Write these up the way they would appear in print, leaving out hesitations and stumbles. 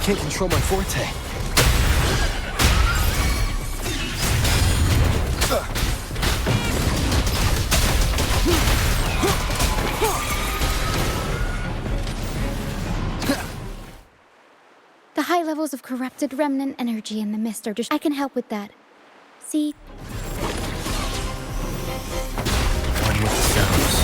can't control my forte. The high levels of corrupted remnant energy in the mist are just... I can help with that. See? One with the sounds.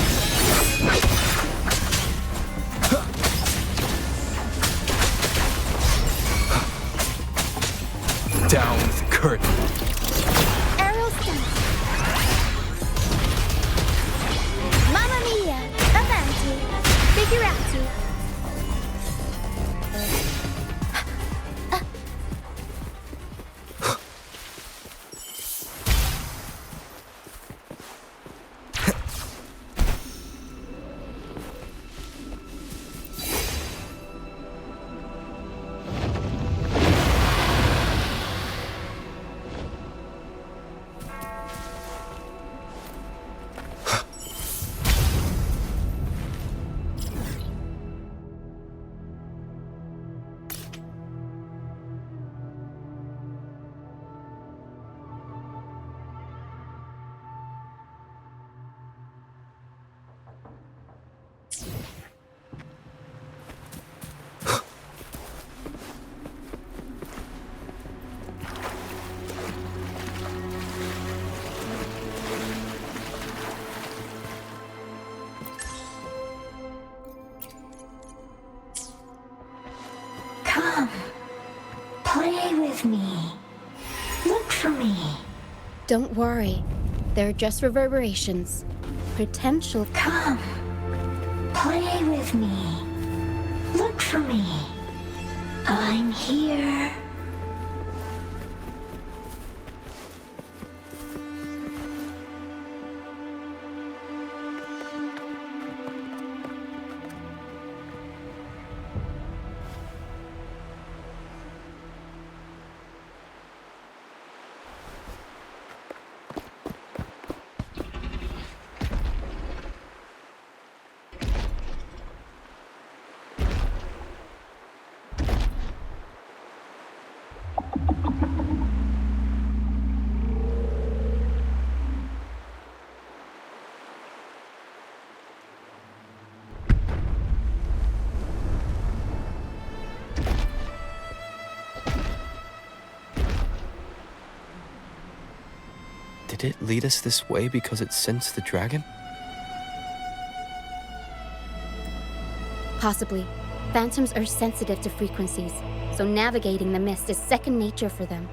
Down with the curtain. Aerial stance. Mamma mia! Avanti! Figurati! Come, play with me. Look for me. Don't worry. They're just reverberations. Potential... Come, play with me. Look for me. I'm here. Did it lead us this way because it sensed the dragon? Possibly. Phantoms are sensitive to frequencies, so navigating the mist is second nature for them.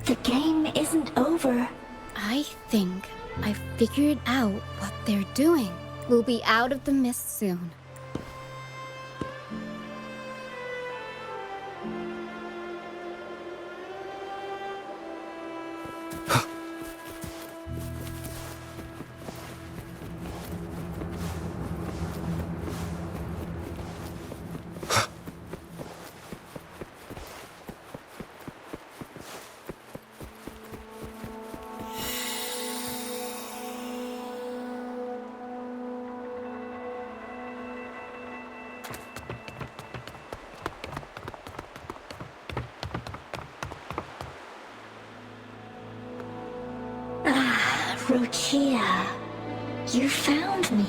The game isn't over. I think I figured out what they're doing. We'll be out of the mist soon. Rochia, you found me.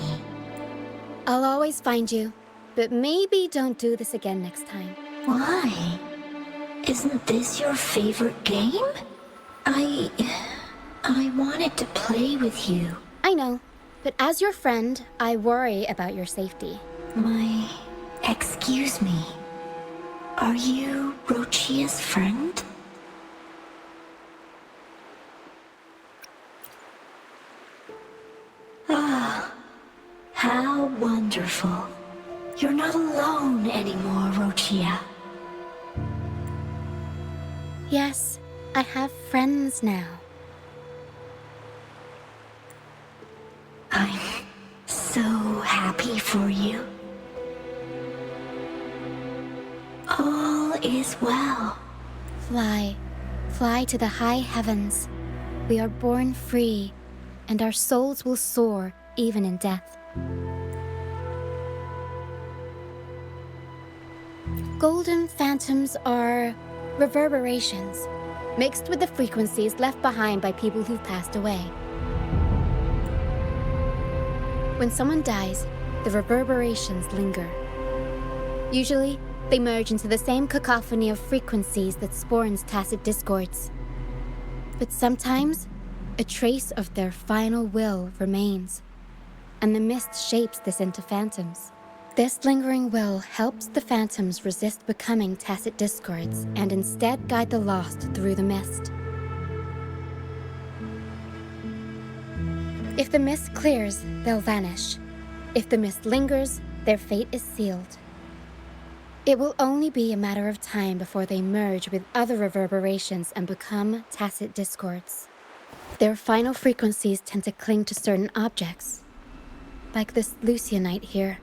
I'll always find you, but maybe don't do this again next time. Why? Isn't this your favorite game? I wanted to play with you. I know, but as your friend, I worry about your safety. Excuse me. Are you Rochia's friend? Ah, how wonderful. You're not alone anymore, Rochia. Yes, I have friends now. I'm so happy for you. All is well. Fly. Fly to the high heavens. We are born free, and our souls will soar even in death. Golden phantoms are reverberations, mixed with the frequencies left behind by people who've passed away. When someone dies, the reverberations linger. Usually, they merge into the same cacophony of frequencies that spawns tacit discords. But sometimes, a trace of their final will remains, and the mist shapes this into phantoms. This lingering will helps the phantoms resist becoming tacit discords and instead guide the lost through the mist. If the mist clears, they'll vanish. If the mist lingers, their fate is sealed. It will only be a matter of time before they merge with other reverberations and become tacit discords. Their final frequencies tend to cling to certain objects, like this Lucianite here.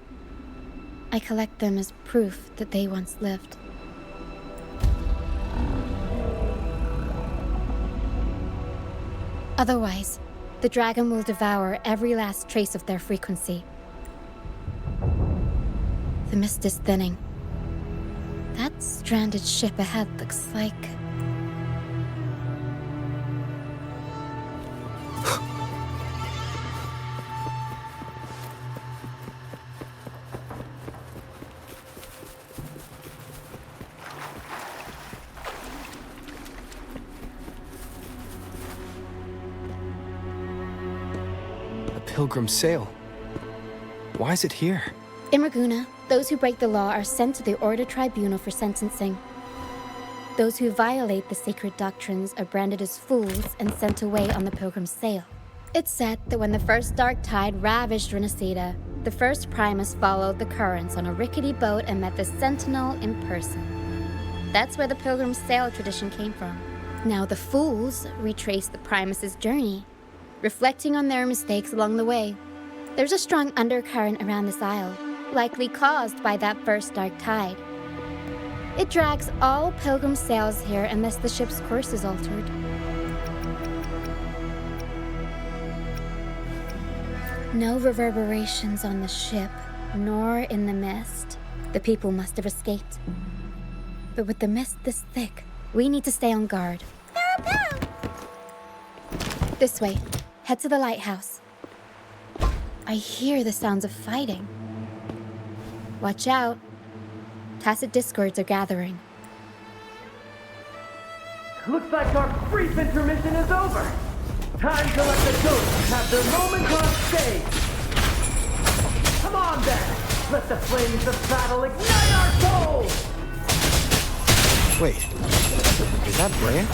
I collect them as proof that they once lived. Otherwise, the dragon will devour every last trace of their frequency. The mist is thinning. That stranded ship ahead looks like... A pilgrim sail. Why is it here? In Raguna, those who break the law are sent to the Order Tribunal for sentencing. Those who violate the sacred doctrines are branded as fools and sent away on the pilgrim's sail. It's said that when the first dark tide ravaged Renacida, the first Primus followed the currents on a rickety boat and met the Sentinel in person. That's where the pilgrim's sail tradition came from. Now the fools retrace the Primus's journey, reflecting on their mistakes along the way. There's a strong undercurrent around this isle, likely caused by that first dark tide. It drags all pilgrim sails here unless the ship's course is altered. No reverberations on the ship, nor in the mist. The people must have escaped. But with the mist this thick, we need to stay on guard. This way. Head to the lighthouse. I hear the sounds of fighting. Watch out. Tacit discords are gathering. Looks like our brief intermission is over. Time to let the ghosts have their moment on stage. Come on then. Let the flames of battle ignite our souls. Wait, is that Brant?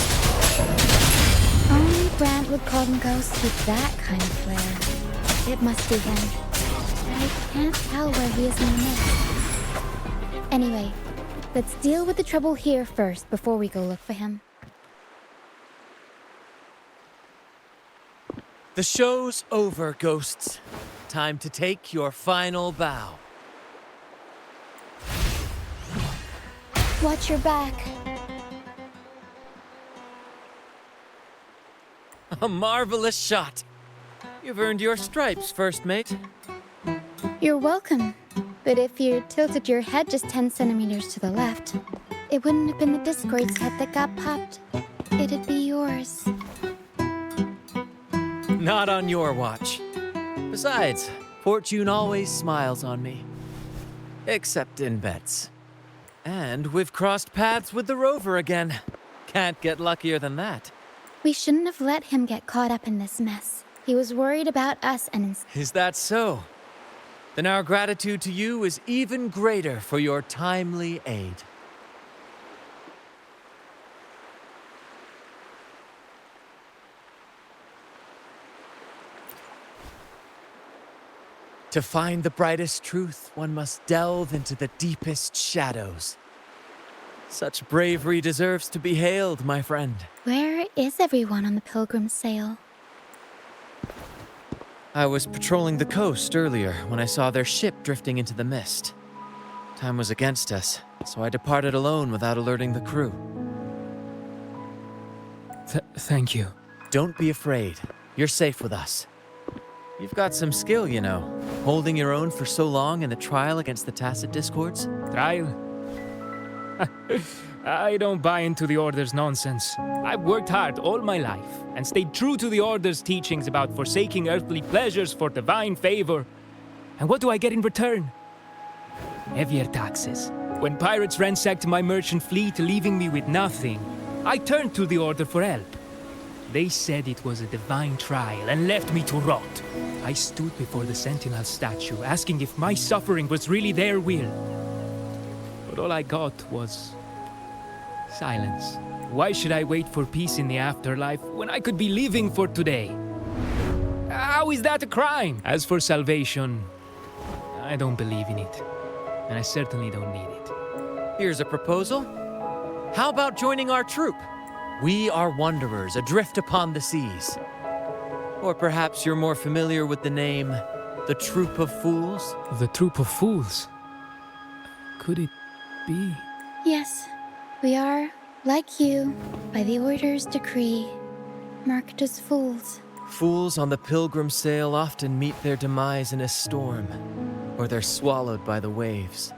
Only Brant would call them ghosts with that kind of flair. It must be him. But I can't tell where he is in the mist. Anyway, let's deal with the trouble here first before we go look for him. The show's over, ghosts. Time to take your final bow. Watch your back. A marvelous shot. You've earned your stripes, first mate. You're welcome. But if you tilted your head just 10 centimeters to the left, it wouldn't have been the Discord's head that got popped. It'd be yours. Not on your watch. Besides, fortune always smiles on me. Except in bets. And we've crossed paths with the rover again. Can't get luckier than that. We shouldn't have let him get caught up in this mess. He was worried about us and... Is that so? Then our gratitude to you is even greater for your timely aid. To find the brightest truth, one must delve into the deepest shadows. Such bravery deserves to be hailed, my friend. Where is everyone on the Pilgrim's sail? I was patrolling the coast earlier when I saw their ship drifting into the mist. Time was against us, so I departed alone without alerting the crew. Thank you. Don't be afraid. You're safe with us. You've got some skill, you know, holding your own for so long in the trial against the Tacit Discords. Trial? I don't buy into the Order's nonsense. I've worked hard all my life and stayed true to the Order's teachings about forsaking earthly pleasures for divine favor. And what do I get in return? Heavier taxes. When pirates ransacked my merchant fleet, leaving me with nothing, I turned to the Order for help. They said it was a divine trial and left me to rot. I stood before the Sentinel statue, asking if my suffering was really their will. But all I got was silence. Why should I wait for peace in the afterlife when I could be living for today? How is that a crime? As for salvation, I don't believe in it. And I certainly don't need it. Here's a proposal. How about joining our troop? We are wanderers adrift upon the seas. Or perhaps you're more familiar with the name, the Troop of Fools? The Troop of Fools? Could it be? Yes, we are, like you, by the Order's decree, marked as fools. Fools on the pilgrim sail often meet their demise in a storm, or they're swallowed by the waves.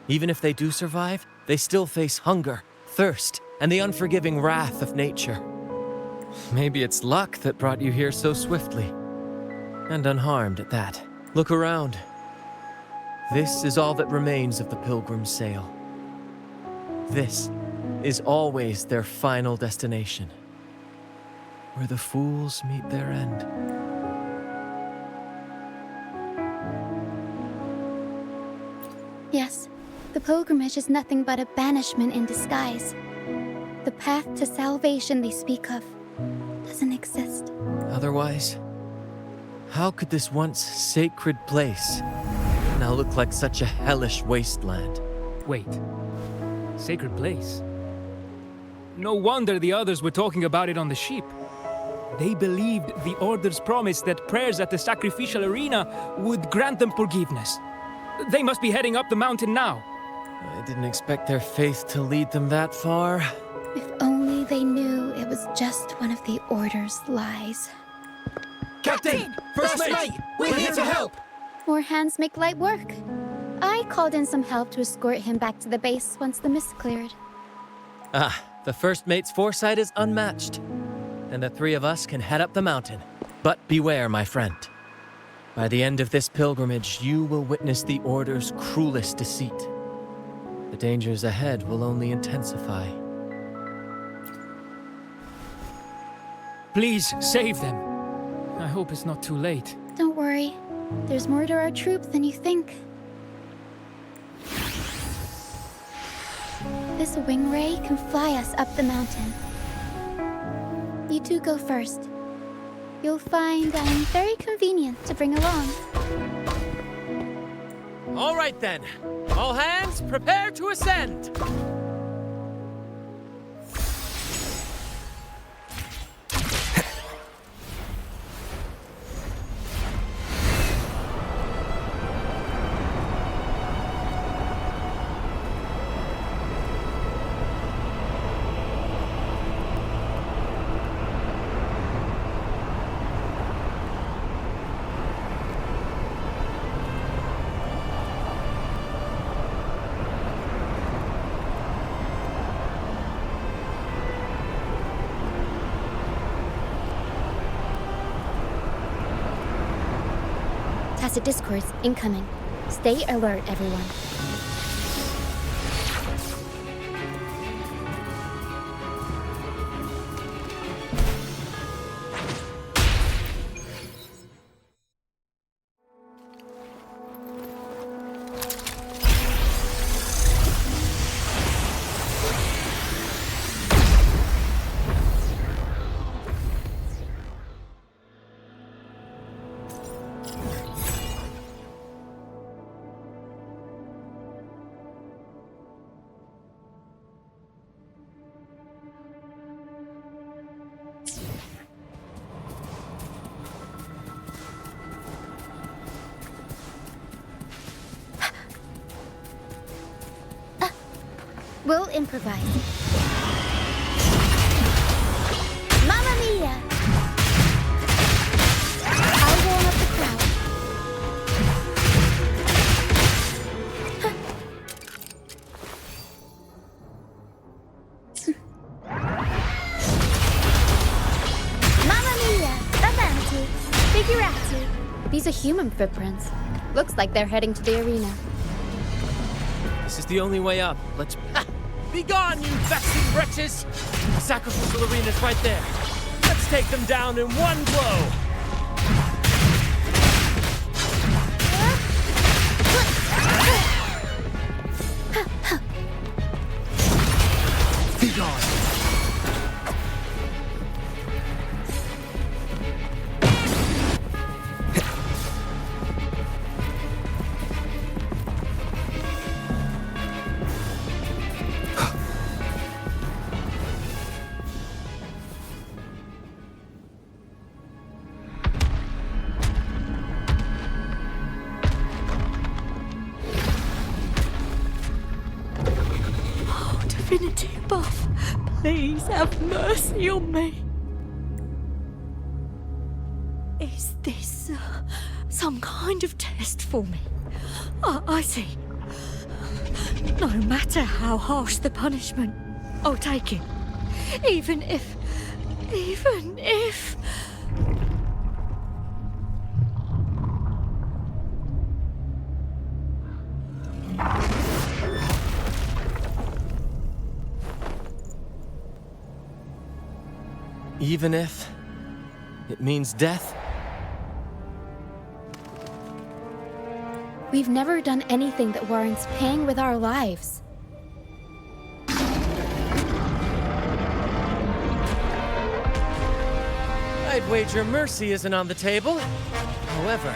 Even if they do survive, they still face hunger, thirst, and the unforgiving wrath of nature. Maybe it's luck that brought you here so swiftly, and unharmed at that. Look around. This is all that remains of the pilgrim's sail. This is always their final destination, where the fools meet their end. Yes, the pilgrimage is nothing but a banishment in disguise. The path to salvation they speak of doesn't exist. Otherwise, how could this once sacred place now look like such a hellish wasteland? Wait. Sacred place? No wonder the others were talking about it on the ship. They believed the Order's promise that prayers at the sacrificial arena would grant them forgiveness. They must be heading up the mountain now. I didn't expect their faith to lead them that far. If only they knew it was just one of the Order's lies. Captain! First mate! We're here to help! More hands make light work. I called in some help to escort him back to the base once the mist cleared. The first mate's foresight is unmatched. And the three of us can head up the mountain. But beware, my friend. By the end of this pilgrimage, you will witness the Order's cruelest deceit. The dangers ahead will only intensify. Please, save them. I hope it's not too late. Don't worry. There's more to our troop than you think. This wing ray can fly us up the mountain. You two go first. You'll find I'm very convenient to bring along. All right then. All hands, prepare to ascend! Tacit discourse incoming. Stay alert, everyone. We'll improvise. Mamma mia! I'll warm up the crowd. These are human footprints. Looks like they're heading to the arena. This is the only way up. Let's... Ha! Be gone, you vexing wretches! The sacrificial arena's right there. Let's take them down in one blow! Be gone! Divinity above, please have mercy on me. Is this some kind of test for me? I see. No matter how harsh the punishment, I'll take it. Even if... Even if it means death? We've never done anything that warrants paying with our lives. I'd wager mercy isn't on the table. However,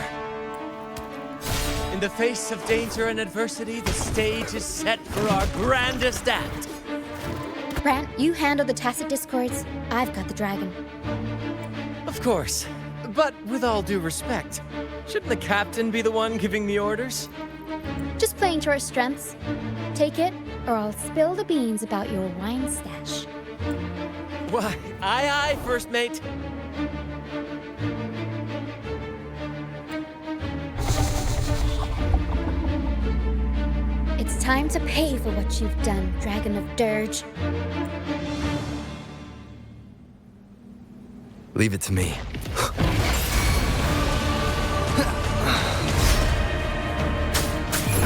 in the face of danger and adversity, the stage is set for our grandest act. Brant, you handle the tacit discords. I've got the dragon. Of course. But with all due respect, shouldn't the captain be the one giving the orders? Just playing to our strengths. Take it, or I'll spill the beans about your wine stash. Why, aye, first mate. It's time to pay for what you've done, Dragon of Dirge. Leave it to me.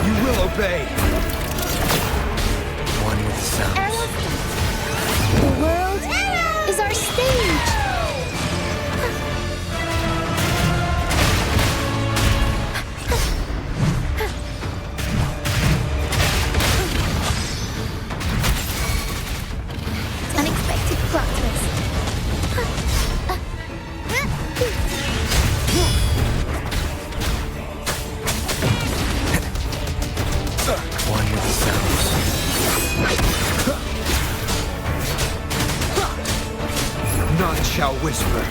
You will obey. One with the sounds. The world is our stage! Unexpected plot twist. One with the sounds. None shall whisper.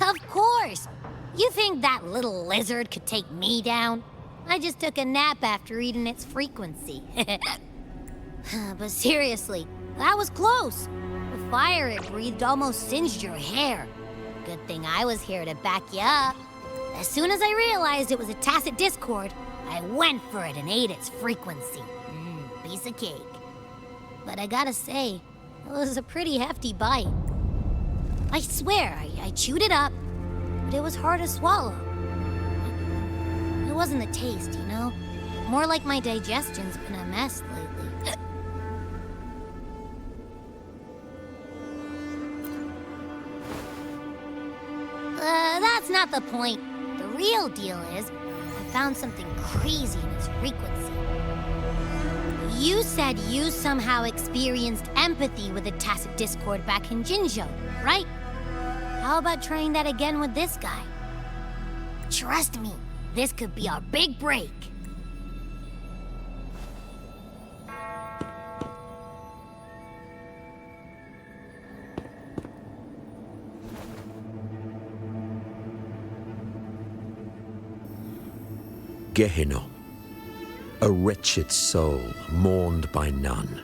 Of course! You think that little lizard could take me down? I just took a nap after eating its frequency. But seriously, that was close. The fire it breathed almost singed your hair. Good thing I was here to back you up. As soon as I realized it was a tacit discord, I went for it and ate its frequency. Piece of cake. But I gotta say, it was a pretty hefty bite. I swear, I chewed it up, but it was hard to swallow. It wasn't the taste, you know? More like my digestion's been a mess lately. That's not the point. The real deal is, I found something crazy in its frequency. You said you somehow experienced empathy with the tacit discord back in Jinzhou, right? How about trying that again with this guy? Trust me, this could be our big break. Gehenna. a wretched soul mourned by none.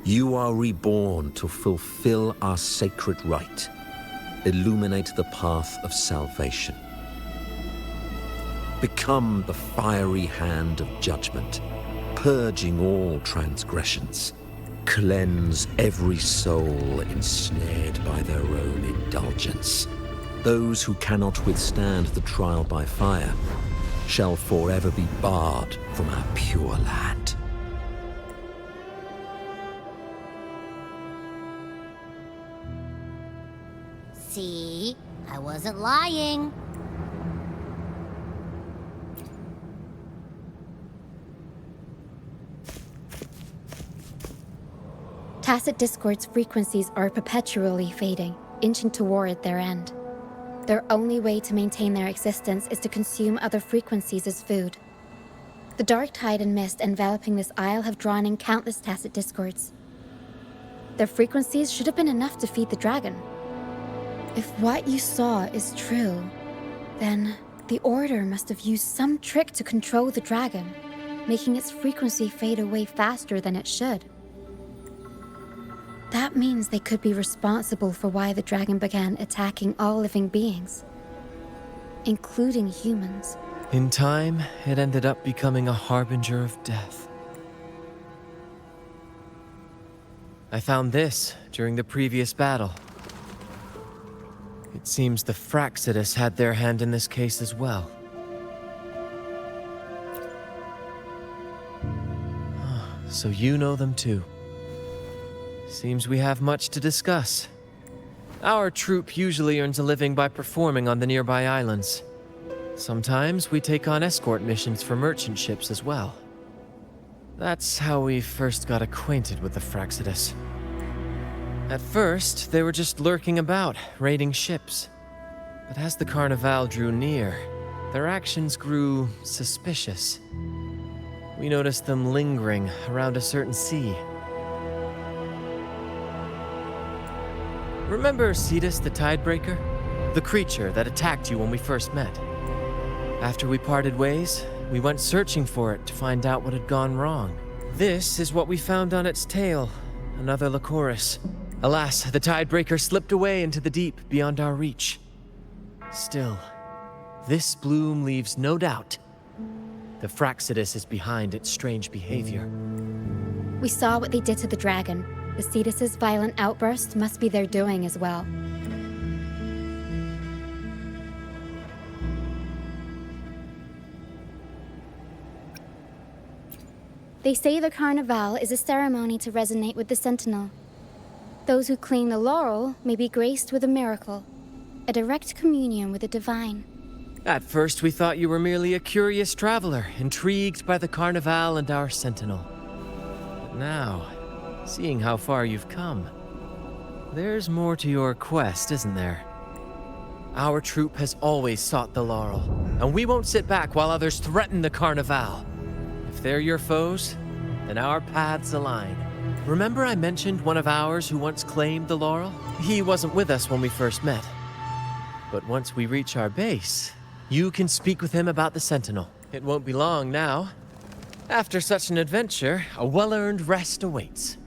You are reborn to fulfill our sacred rite, illuminate the path of salvation. Become the fiery hand of judgment, purging all transgressions. Cleanse every soul ensnared by their own indulgence. Those who cannot withstand the trial by fire shall forever be barred from our pure land. See? I wasn't lying. Tacit Discord's frequencies are perpetually fading, inching toward their end. Their only way to maintain their existence is to consume other frequencies as food. The dark tide and mist enveloping this isle have drawn in countless Tacit Discords. Their frequencies should have been enough to feed the dragon. If what you saw is true, then the Order must have used some trick to control the dragon, making its frequency fade away faster than it should. That means they could be responsible for why the dragon began attacking all living beings, including humans. In time, it ended up becoming a harbinger of death. I found this during the previous battle. It seems the Fraxidus had their hand in this case as well. So you know them too. Seems we have much to discuss. Our troop usually earns a living by performing on the nearby islands. Sometimes we take on escort missions for merchant ships as well. That's how we first got acquainted with the Fraxidus. At first, they were just lurking about, raiding ships. But as the Carnival drew near, their actions grew suspicious. We noticed them lingering around a certain sea. Remember Cetus the Tidebreaker? The creature that attacked you when we first met? After we parted ways, we went searching for it to find out what had gone wrong. This is what we found on its tail, another Lycoris. Alas, the Tidebreaker slipped away into the deep beyond our reach. Still, this bloom leaves no doubt. The Fraxidus is behind its strange behavior. We saw what they did to the dragon. The Cetus's violent outburst must be their doing as well. They say the Carnival is a ceremony to resonate with the Sentinel. Those who claim the laurel may be graced with a miracle, a direct communion with the divine. At first, we thought you were merely a curious traveler, intrigued by the Carnival and our Sentinel. But now, seeing how far you've come, there's more to your quest, isn't there? Our troop has always sought the laurel, and we won't sit back while others threaten the Carnival. If they're your foes, then our paths align. Remember I mentioned one of ours who once claimed the laurel? He wasn't with us when we first met. But once we reach our base, you can speak with him about the Sentinel. It won't be long now. After such an adventure, a well-earned rest awaits.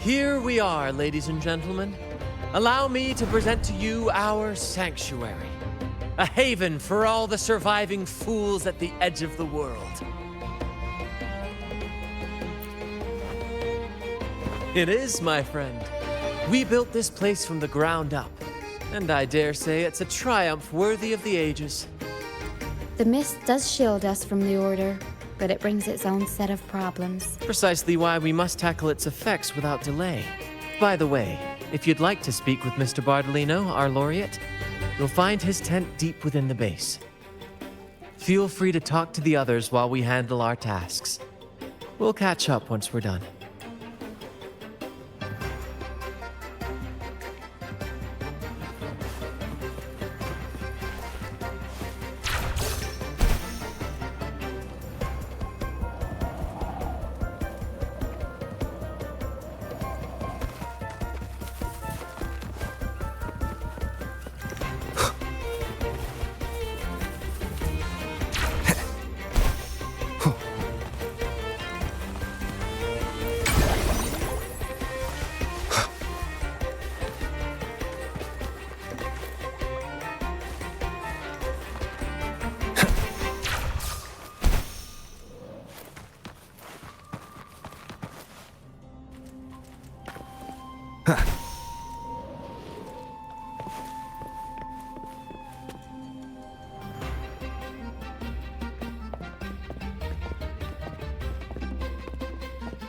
Here we are, ladies and gentlemen. Allow me to present to you our sanctuary. A haven for all the surviving fools at the edge of the world. It is, my friend. We built this place from the ground up, and I dare say it's a triumph worthy of the ages. The mist does shield us from the Order, but it brings its own set of problems. Precisely why we must tackle its effects without delay. By the way, if you'd like to speak with Mr. Bardolino, our laureate, you'll find his tent deep within the base. Feel free to talk to the others while we handle our tasks. We'll catch up once we're done.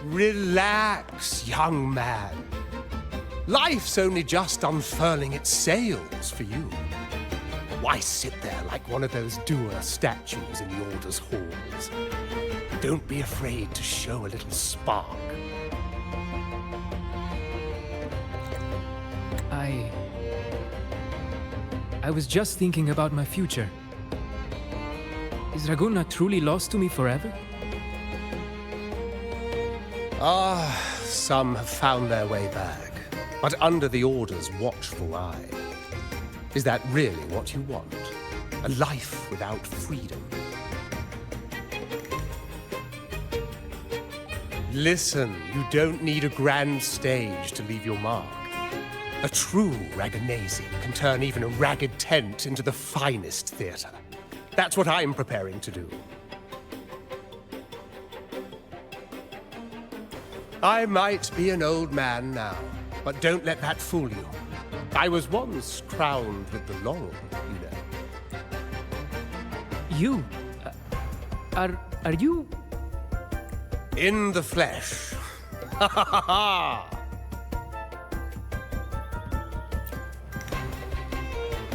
Relax, young man. Life's only just unfurling its sails for you. Why sit there like one of those dour statues in the Order's halls? Don't be afraid to show a little spark. I was just thinking about my future. Is Raguna truly lost to me forever? Some have found their way back, but under the Order's watchful eye. Is that really what you want? A life without freedom? Listen, you don't need a grand stage to leave your mark. A true Raganazi can turn even a ragged tent into the finest theater. That's what I'm preparing to do. I might be an old man now, but don't let that fool you. I was once crowned with the laurel, you know. You? Are you? In the flesh. Ha ha ha ha!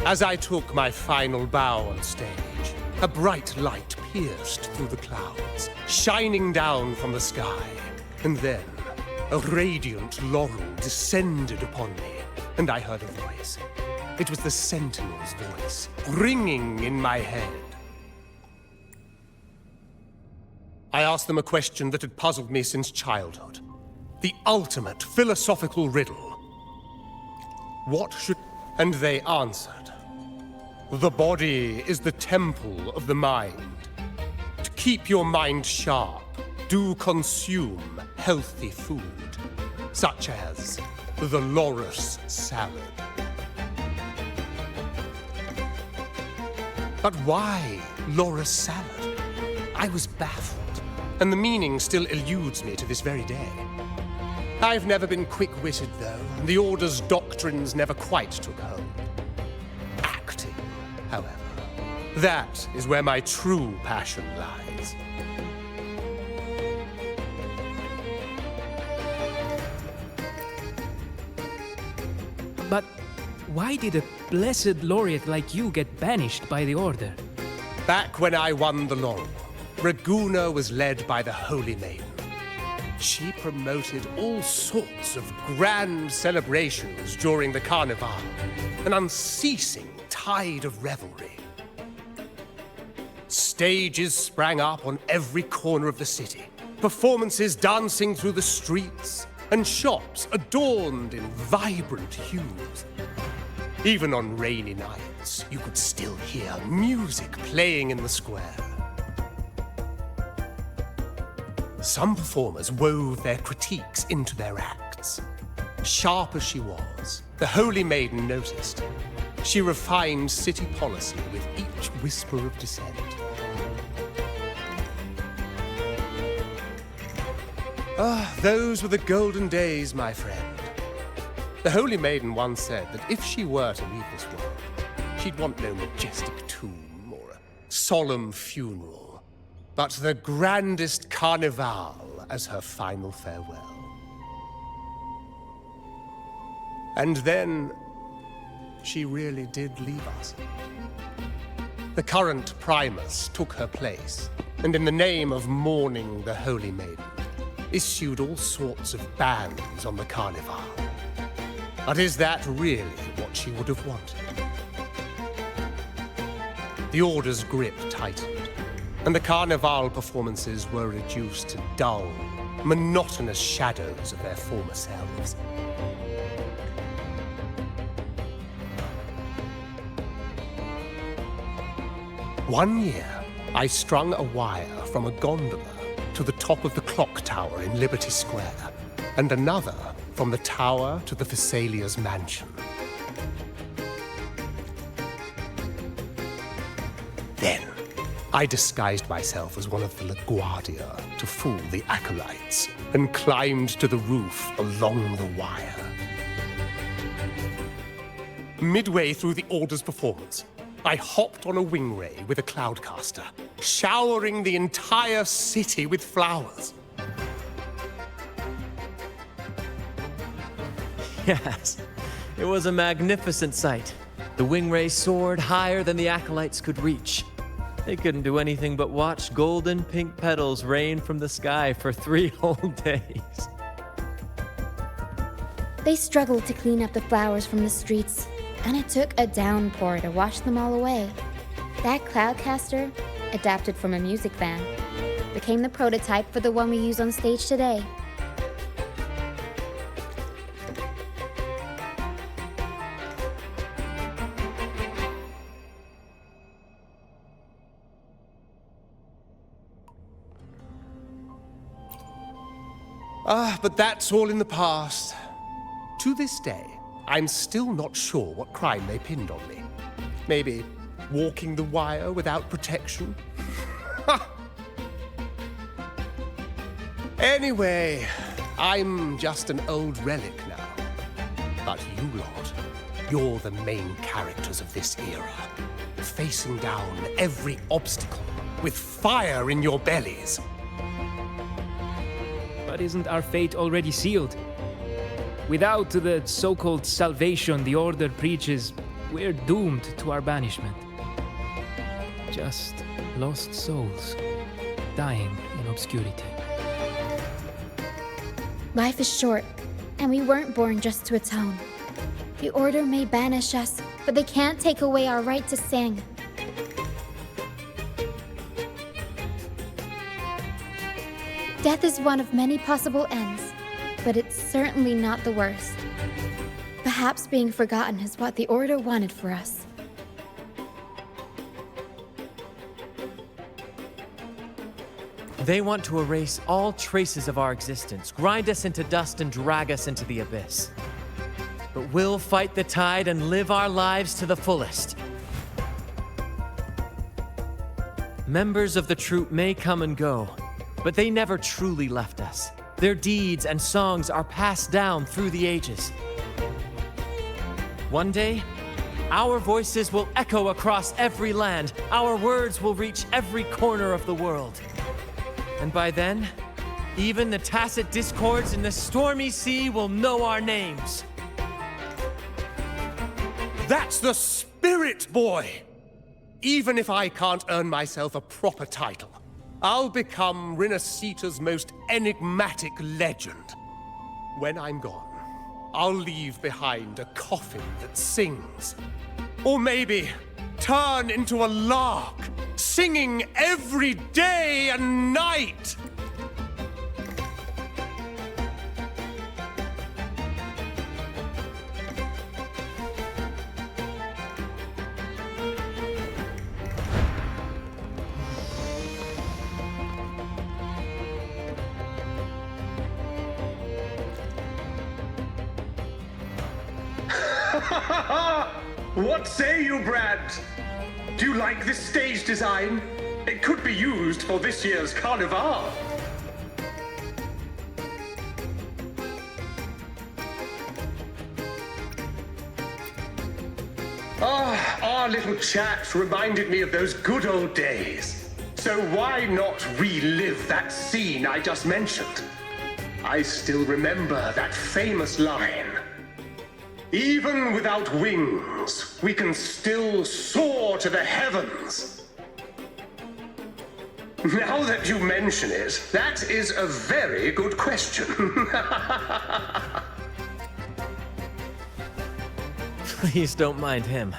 As I took my final bow on stage, a bright light pierced through the clouds, shining down from the sky. And then, a radiant laurel descended upon me, and I heard a voice. It was the Sentinel's voice, ringing in my head. I asked them a question that had puzzled me since childhood. The ultimate philosophical riddle. What should... And they answered. The body is the temple of the mind. To keep your mind sharp, do consume healthy food, such as the Loris salad. But why Loris salad? I was baffled, and the meaning still eludes me to this very day. I've never been quick-witted, though, and the Order's doctrines never quite took hold. Acting, however, that is where my true passion lies. But why did a blessed laureate like you get banished by the Order? Back when I won the laurel, Raguna was led by the Holy Maiden. She promoted all sorts of grand celebrations during the Carnival, an unceasing tide of revelry. Stages sprang up on every corner of the city, performances dancing through the streets, and shops adorned in vibrant hues. Even on rainy nights, you could still hear music playing in the square. Some performers wove their critiques into their acts, Sharp as she was, the Holy Maiden noticed. She refined city policy with each whisper of dissent. Ah, those were the golden days, my friend. The Holy Maiden once said that if she were to leave this world, she'd want no majestic tomb or a solemn funeral, but the grandest carnival as her final farewell. And then, she really did leave us. The current Primus took her place, and in the name of mourning the Holy Maiden, issued all sorts of bans on the carnival. But is that really what she would have wanted? The Order's grip tightened, and the carnival performances were reduced to dull, monotonous shadows of their former selves. One year, I strung a wire from a gondola to the top of the clock tower in Liberty Square, and another from the tower to the Thessalia's mansion. Then, I disguised myself as one of the LaGuardia to fool the acolytes, and climbed to the roof along the wire. Midway through the Order's performance, I hopped on a wing ray with a cloudcaster, showering the entire city with flowers. Yes, it was a magnificent sight. The wing ray soared higher than the acolytes could reach. They couldn't do anything but watch golden pink petals rain from the sky for 3 whole days. They struggled to clean up the flowers from the streets, and it took a downpour to wash them all away. That cloudcaster, adapted from a music van, became the prototype for the one we use on stage today. But that's all in the past. To this day, I'm still not sure what crime they pinned on me. Maybe walking the wire without protection? Anyway, I'm just an old relic now. But you lot, you're the main characters of this era, facing down every obstacle with fire in your bellies. But isn't our fate already sealed? Without the so-called salvation the Order preaches, we're doomed to our banishment. Just lost souls, dying in obscurity. Life is short, and we weren't born just to atone. The Order may banish us, but they can't take away our right to sing. Death is one of many possible ends, but it's certainly not the worst. Perhaps being forgotten is what the Order wanted for us. They want to erase all traces of our existence, grind us into dust and drag us into the abyss. But we'll fight the tide and live our lives to the fullest. Members of the troupe may come and go, but they never truly left us. Their deeds and songs are passed down through the ages. One day, our voices will echo across every land. Our words will reach every corner of the world. And by then, even the tacit discords in the stormy sea will know our names. That's the spirit, boy! Even if I can't earn myself a proper title, I'll become Rinasita's most enigmatic legend. When I'm gone, I'll leave behind a coffin that sings. Or maybe turn into a lark, singing every day and night. What say you, Brad? Do you like this stage design? It could be used for this year's carnival. Our little chat reminded me of those good old days. So why not relive that scene I just mentioned? I still remember that famous line. Even without wings, we can still soar to the heavens. Now that you mention it, that is a very good question. Please don't mind him.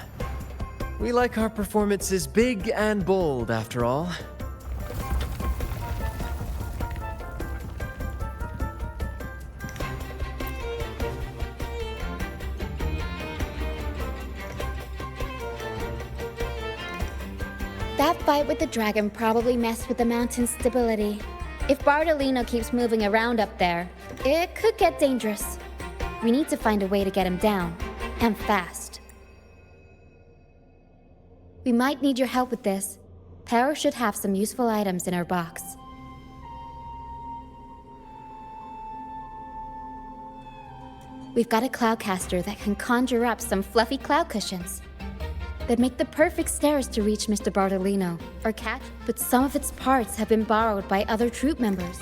We like our performances big and bold, after all. That fight with the dragon probably messed with the mountain's stability. If Bartolino keeps moving around up there, it could get dangerous. We need to find a way to get him down, and fast. We might need your help with this. Power should have some useful items in her box. We've got a cloudcaster that can conjure up some fluffy cloud cushions. They'd make the perfect stairs to reach Mr. Bartolino, or catch, but some of its parts have been borrowed by other troop members.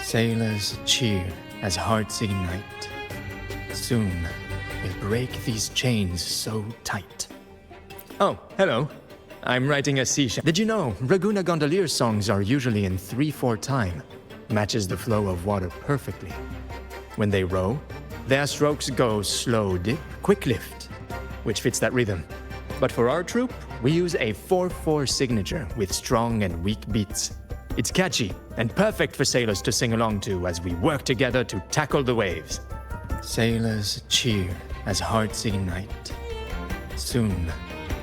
Sailors cheer as hearts ignite. Soon, we'll break these chains so tight. Oh, hello. I'm writing a sea Did you know Raguna gondolier songs are usually in 3/4 time? Matches the flow of water perfectly. When they row, their strokes go slow dip, quick lift, which fits that rhythm. But for our troop, we use a 4/4 signature with strong and weak beats. It's catchy and perfect for sailors to sing along to as we work together to tackle the waves. Sailors cheer as hearts ignite. Soon,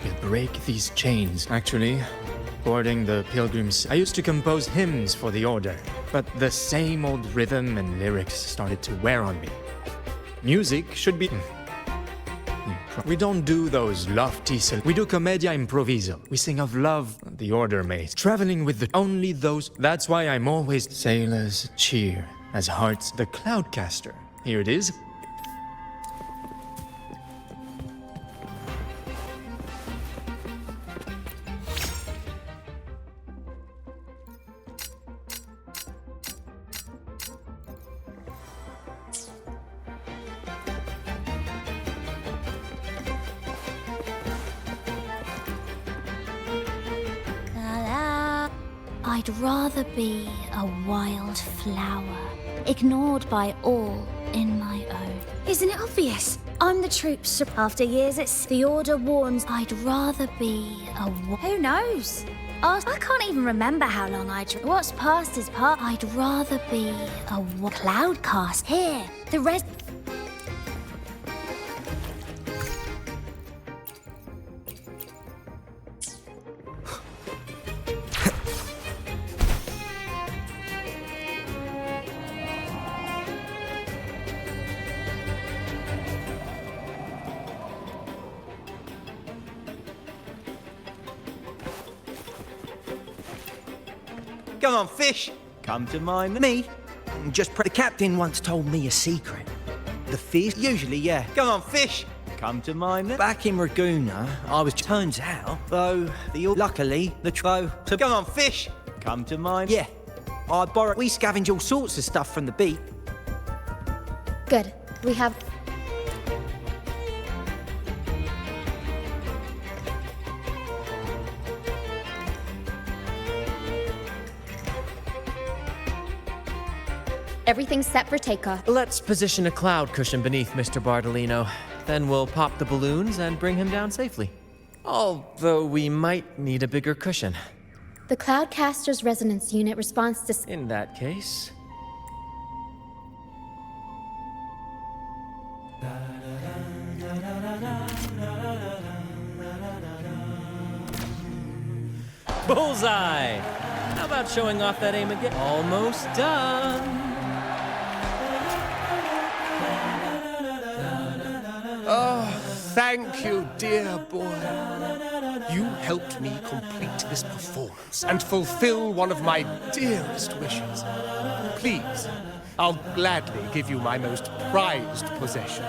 we'll break these chains. Actually, boarding the pilgrims, I used to compose hymns for the order, but the same old rhythm and lyrics started to wear on me. Music should be... We don't do those lofty... We do commedia improviso. We sing of love, the order mates. Traveling with the... Only those... That's why I'm always... Sailors cheer as hearts... The Cloudcaster. Here it is. I'd rather be a wild flower, ignored by all in my own. Isn't it obvious? I'm the troops. After years, it's the order warns. I'd rather be a Who knows? I can't even remember how long What's past is past. I'd rather be a cloudcast. Here, the rest. Come on, fish. Come to mine. Me? Just the captain once told me a secret. The fish? Usually, yeah. Come on, fish. Come to mine. Back in Raguna, I was... Turns out, though, luckily, the tro... Come on, fish. Come to mine. Yeah. I borrow... We scavenge all sorts of stuff from the beach. Good. We have... Everything's set for takeoff. Let's position a cloud cushion beneath Mr. Bartolino. Then we'll pop the balloons and bring him down safely. Although we might need a bigger cushion. The Cloudcaster's resonance unit responds to... In that case... Bullseye! How about showing off that aim again? Almost done! Oh, thank you, dear boy. You helped me complete this performance and fulfill one of my dearest wishes. Please, I'll gladly give you my most prized possession.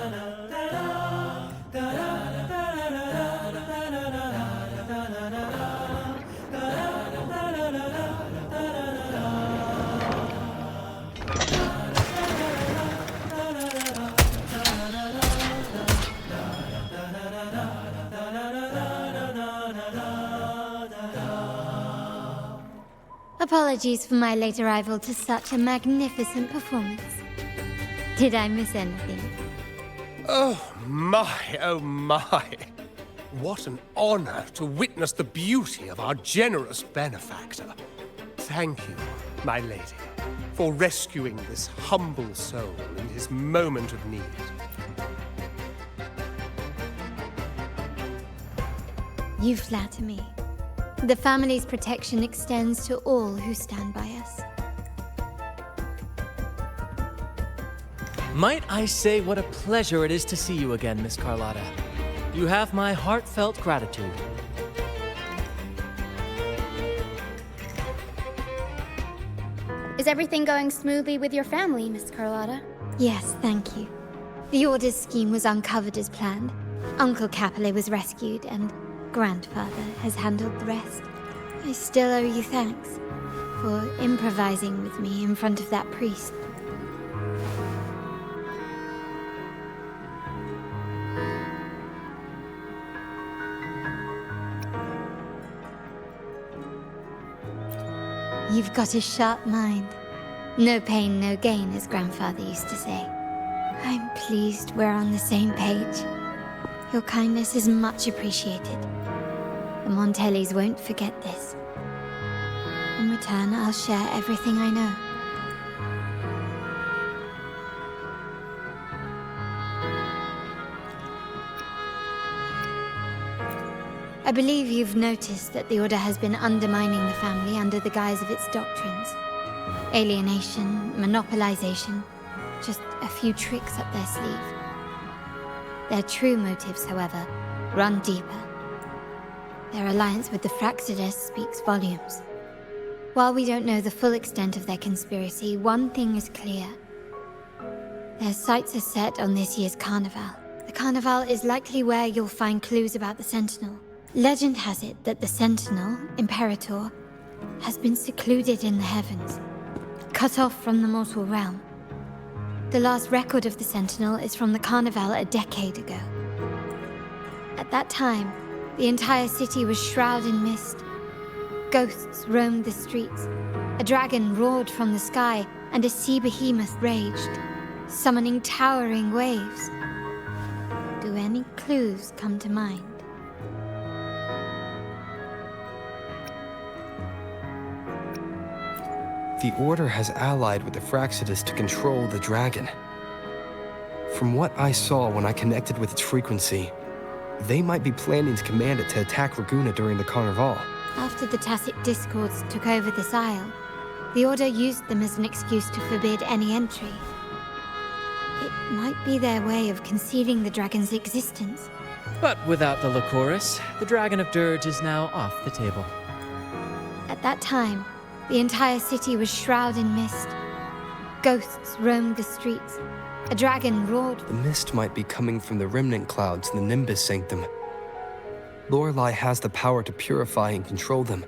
Apologies for my late arrival to such a magnificent performance. Did I miss anything? Oh my, oh my. What an honor to witness the beauty of our generous benefactor. Thank you, my lady, for rescuing this humble soul in his moment of need. You flatter me. The family's protection extends to all who stand by us. Might I say what a pleasure it is to see you again, Miss Carlotta. You have my heartfelt gratitude. Is everything going smoothly with your family, Miss Carlotta? Yes, thank you. The Order's scheme was uncovered as planned. Uncle Capilet was rescued, and Grandfather has handled the rest. I still owe you thanks for improvising with me in front of that priest. You've got a sharp mind. No pain, no gain, as Grandfather used to say. I'm pleased we're on the same page. Your kindness is much appreciated. The Montellis won't forget this. In return, I'll share everything I know. I believe you've noticed that the Order has been undermining the family under the guise of its doctrines. Alienation, monopolization, just a few tricks up their sleeve. Their true motives, however, run deeper. Their alliance with the Fraxides speaks volumes. While we don't know the full extent of their conspiracy, one thing is clear. Their sights are set on this year's carnival. The carnival is likely where you'll find clues about the Sentinel. Legend has it that the Sentinel, Imperator, has been secluded in the heavens, cut off from the mortal realm. The last record of the Sentinel is from the carnival a decade ago. At that time, the entire city was shrouded in mist. Ghosts roamed the streets. A dragon roared from the sky, and a sea behemoth raged, summoning towering waves. Do any clues come to mind? The Order has allied with the Fraxides to control the dragon. From what I saw when I connected with its frequency, they might be planning to command it to attack Raguna during the Carnival. After the Tacit Discords took over this isle, the Order used them as an excuse to forbid any entry. It might be their way of concealing the dragon's existence. But without the Lycoris, the Dragon of Dirge is now off the table. At that time, the entire city was shrouded in mist. Ghosts roamed the streets. A dragon roared. The mist might be coming from the remnant clouds in the Nimbus Sanctum. Lorelei has the power to purify and control them,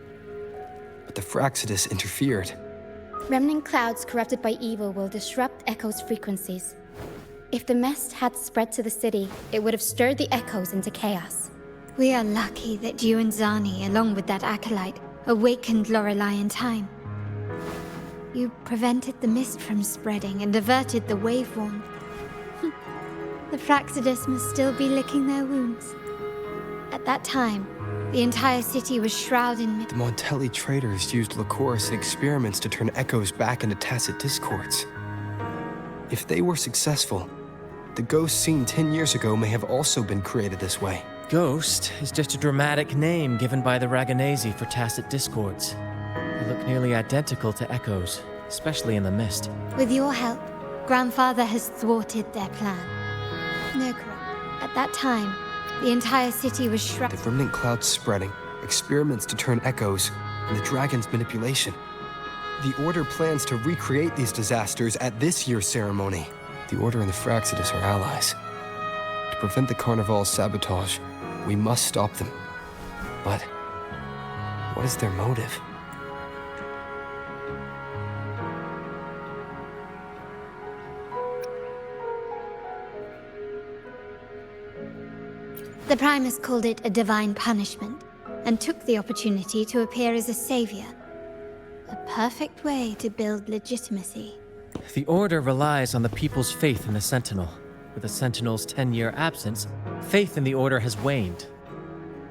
but the Fraxides interfered. Remnant clouds corrupted by evil will disrupt Echo's frequencies. If the mist had spread to the city, it would have stirred the Echoes into chaos. We are lucky that you and Zani, along with that acolyte, awakened Lorelei in time. You prevented the mist from spreading and averted the wave warmth. The Fraxidus must still be licking their wounds. At that time, the entire city was shrouded in The Montelli traders used Lycoris and experiments to turn echoes back into tacit discords. If they were successful, the ghosts seen 10 years ago may have also been created this way. Ghost is just a dramatic name given by the Raganesi for tacit discords. They look nearly identical to echoes, especially in the mist. With your help, Grandfather has thwarted their plan. No, correct. At that time, the entire city was shrouded. The remnant clouds spreading, experiments to turn echoes, and the dragon's manipulation. The Order plans to recreate these disasters at this year's ceremony. The Order and the Fraxidus are allies. To prevent the Carnival's sabotage, we must stop them. But what is their motive? The Primus called it a divine punishment, and took the opportunity to appear as a savior. A perfect way to build legitimacy. The Order relies on the people's faith in the Sentinel. With the Sentinel's 10-year absence, faith in the Order has waned.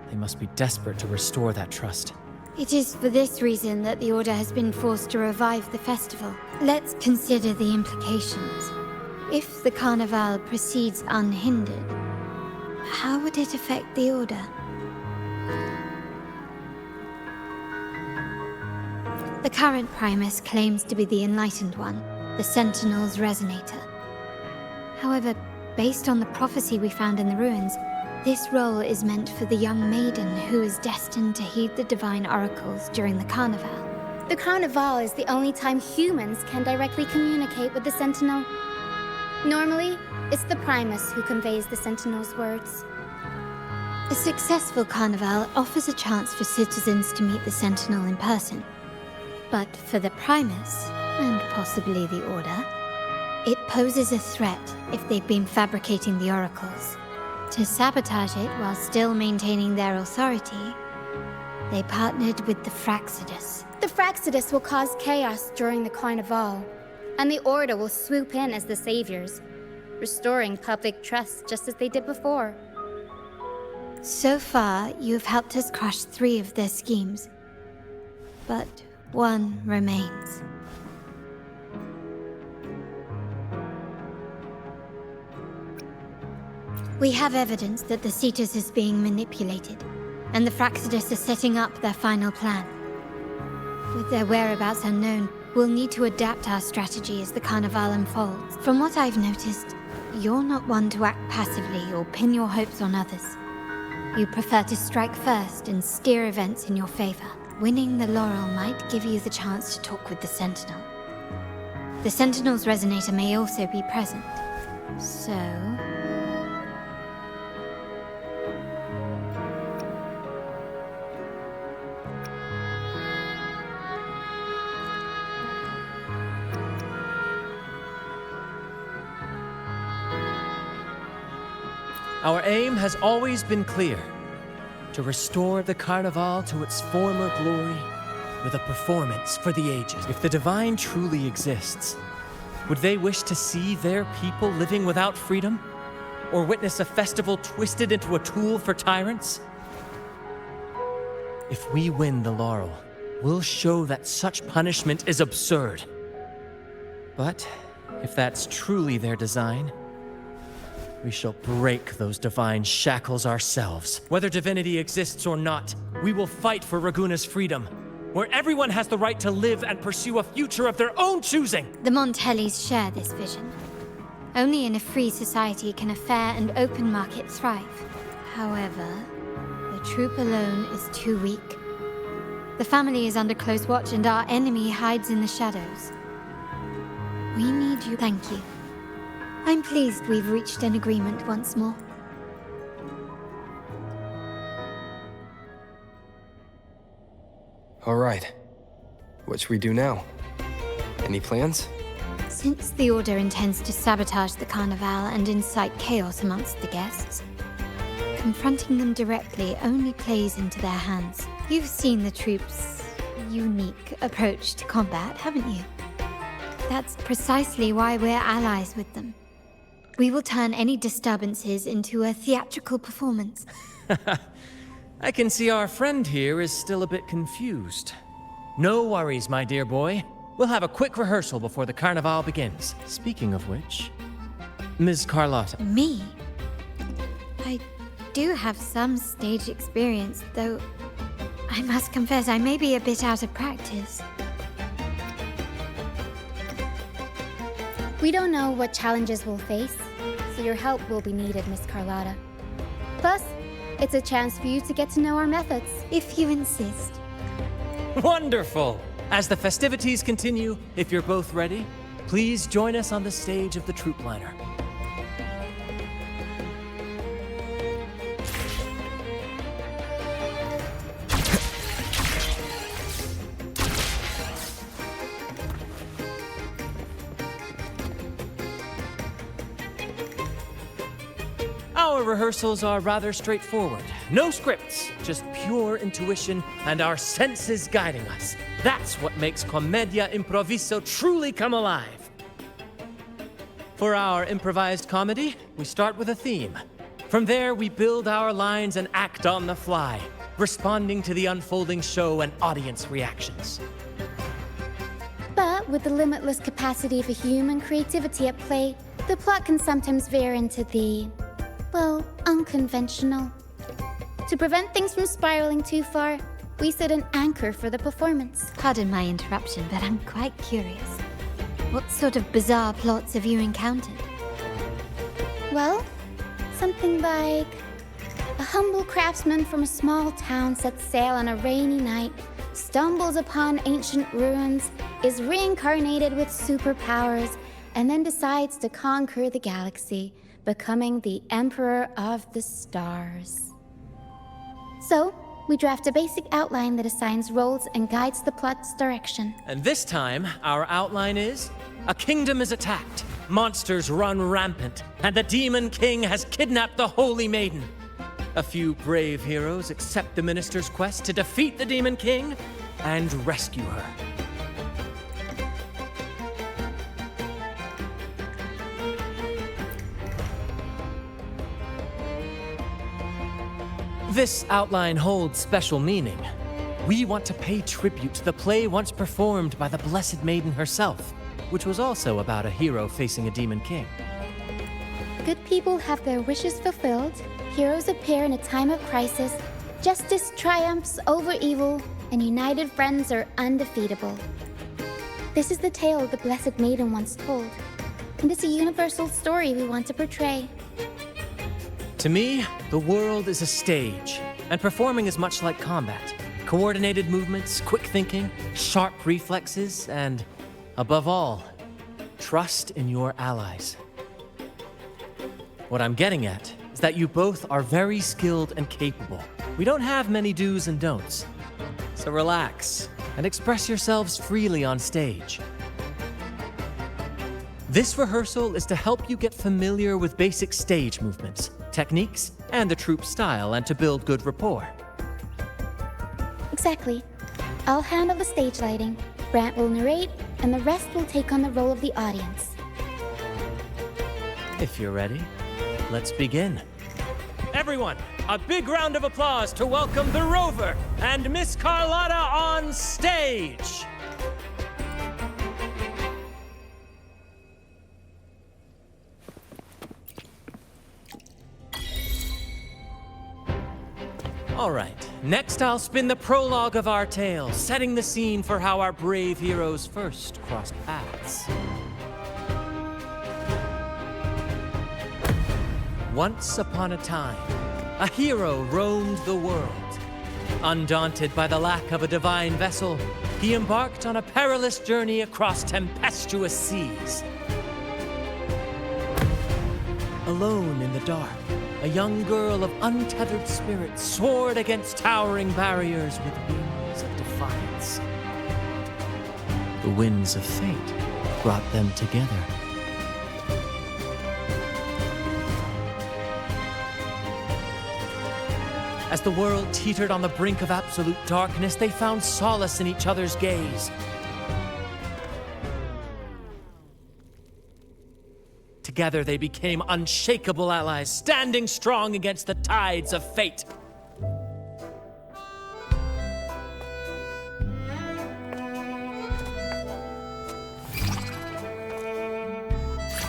They must be desperate to restore that trust. It is for this reason that the Order has been forced to revive the festival. Let's consider the implications. If the Carnival proceeds unhindered, how would it affect the Order? The current Primus claims to be the Enlightened One, the Sentinel's Resonator. However, based on the prophecy we found in the ruins, this role is meant for the young maiden who is destined to heed the divine oracles during the Carnival. The Carnival is the only time humans can directly communicate with the Sentinel. Normally, it's the Primus who conveys the Sentinel's words. A successful Carnival offers a chance for citizens to meet the Sentinel in person. But for the Primus, and possibly the Order, it poses a threat if they've been fabricating the oracles. To sabotage it while still maintaining their authority, they partnered with the Fraxidus. The Fraxidus will cause chaos during the Carnival, and the Order will swoop in as the saviors, restoring public trust just as they did before. So far, you've helped us crush 3 of their schemes, but one remains. We have evidence that the Cetus is being manipulated, and the Fraxidus are setting up their final plan. With their whereabouts unknown, we'll need to adapt our strategy as the Carnival unfolds. From what I've noticed, you're not one to act passively or pin your hopes on others. You prefer to strike first and steer events in your favor. Winning the laurel might give you the chance to talk with the Sentinel. The Sentinel's Resonator may also be present, so... Our aim has always been clear: to restore the Carnival to its former glory with a performance for the ages. If the Divine truly exists, would they wish to see their people living without freedom? Or witness a festival twisted into a tool for tyrants? If we win the laurel, we'll show that such punishment is absurd. But if that's truly their design, we shall break those divine shackles ourselves. Whether divinity exists or not, we will fight for Raguna's freedom, where everyone has the right to live and pursue a future of their own choosing. The Montellis share this vision. Only in a free society can a fair and open market thrive. However, the troop alone is too weak. The family is under close watch and our enemy hides in the shadows. We need you. Thank you. I'm pleased we've reached an agreement once more. All right. What should we do now? Any plans? Since the Order intends to sabotage the Carnival and incite chaos amongst the guests, confronting them directly only plays into their hands. You've seen the troops' unique approach to combat, haven't you? That's precisely why we're allies with them. We will turn any disturbances into a theatrical performance. I can see our friend here is still a bit confused. No worries, my dear boy. We'll have a quick rehearsal before the carnival begins. Speaking of which, Ms. Carlotta. Me? I do have some stage experience, though I must confess I may be a bit out of practice. We don't know what challenges we'll face, so your help will be needed, Miss Carlotta. Plus, it's a chance for you to get to know our methods. If you insist. Wonderful! As the festivities continue, if you're both ready, please join us on the stage of the troop liner. Our rehearsals are rather straightforward. No scripts, just pure intuition and our senses guiding us. That's what makes Commedia Improviso truly come alive. For our improvised comedy, we start with a theme. From there, we build our lines and act on the fly, responding to the unfolding show and audience reactions. But with the limitless capacity for human creativity at play, the plot can sometimes veer into the, well, unconventional. To prevent things from spiraling too far, we set an anchor for the performance. Pardon my interruption, but I'm quite curious. What sort of bizarre plots have you encountered? Well, something like a humble craftsman from a small town sets sail on a rainy night, stumbles upon ancient ruins, is reincarnated with superpowers, and then decides to conquer the galaxy, becoming the Emperor of the Stars. So, we draft a basic outline that assigns roles and guides the plot's direction. And this time, our outline is: a kingdom is attacked, monsters run rampant, and the Demon King has kidnapped the Holy Maiden. A few brave heroes accept the minister's quest to defeat the Demon King and rescue her. This outline holds special meaning. We want to pay tribute to the play once performed by the Blessed Maiden herself, which was also about a hero facing a Demon King. Good people have their wishes fulfilled, heroes appear in a time of crisis, justice triumphs over evil, and united friends are undefeatable. This is the tale the Blessed Maiden once told, and it's a universal story we want to portray. To me, the world is a stage, and performing is much like combat. Coordinated movements, quick thinking, sharp reflexes, and, above all, trust in your allies. What I'm getting at is that you both are very skilled and capable. We don't have many do's and don'ts. So relax and express yourselves freely on stage. This rehearsal is to help you get familiar with basic stage movements, techniques, and the troupe style, and to build good rapport. Exactly. I'll handle the stage lighting, Brant will narrate, and the rest will take on the role of the audience. If you're ready, let's begin. Everyone, a big round of applause to welcome the Rover and Miss Carlotta on stage! All right, next I'll spin the prologue of our tale, setting the scene for how our brave heroes first crossed paths. Once upon a time, a hero roamed the world. Undaunted by the lack of a divine vessel, he embarked on a perilous journey across tempestuous seas. Alone in the dark, a young girl of untethered spirit soared against towering barriers with wings of defiance. The winds of fate brought them together. As the world teetered on the brink of absolute darkness, they found solace in each other's gaze. Together they became unshakable allies, standing strong against the tides of fate.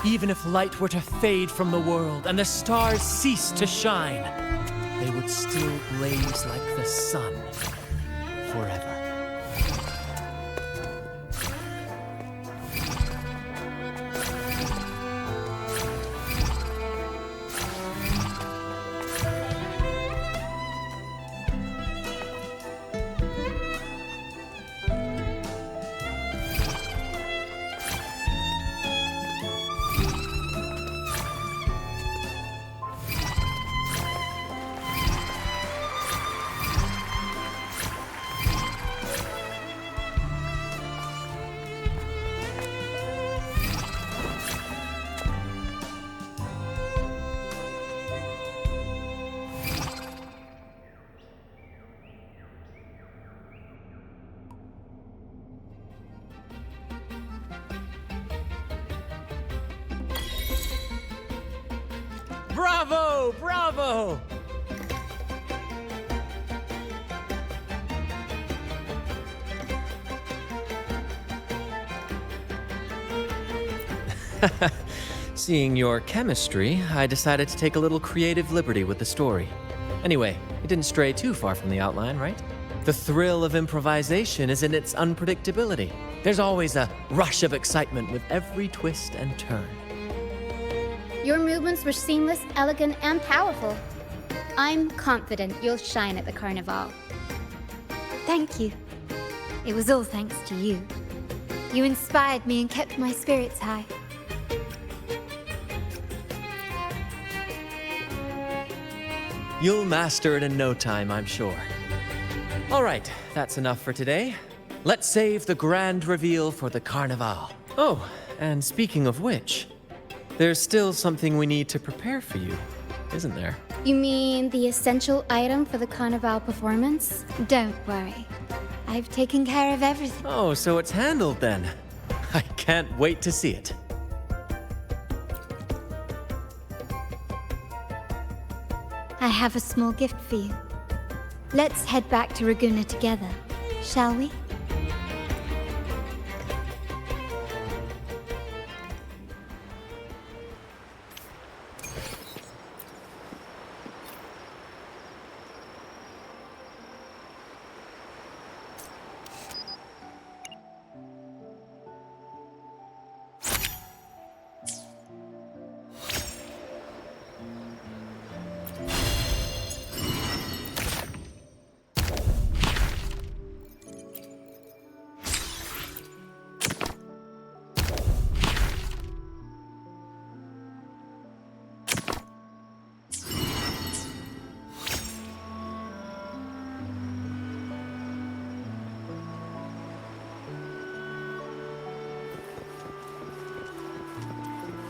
Even if light were to fade from the world and the stars cease to shine, they would still blaze like the sun forever. Bravo! Bravo! Seeing your chemistry, I decided to take a little creative liberty with the story. Anyway, it didn't stray too far from the outline, right? The thrill of improvisation is in its unpredictability. There's always a rush of excitement with every twist and turn. Your movements were seamless, elegant, and powerful. I'm confident you'll shine at the Carnival. Thank you. It was all thanks to you. You inspired me and kept my spirits high. You'll master it in no time, I'm sure. All right, that's enough for today. Let's save the grand reveal for the Carnival. Oh, and speaking of which, there's still something we need to prepare for you, isn't there? You mean the essential item for the Carnival performance? Don't worry. I've taken care of everything. Oh, so it's handled then. I can't wait to see it. I have a small gift for you. Let's head back to Ragusa together, shall we?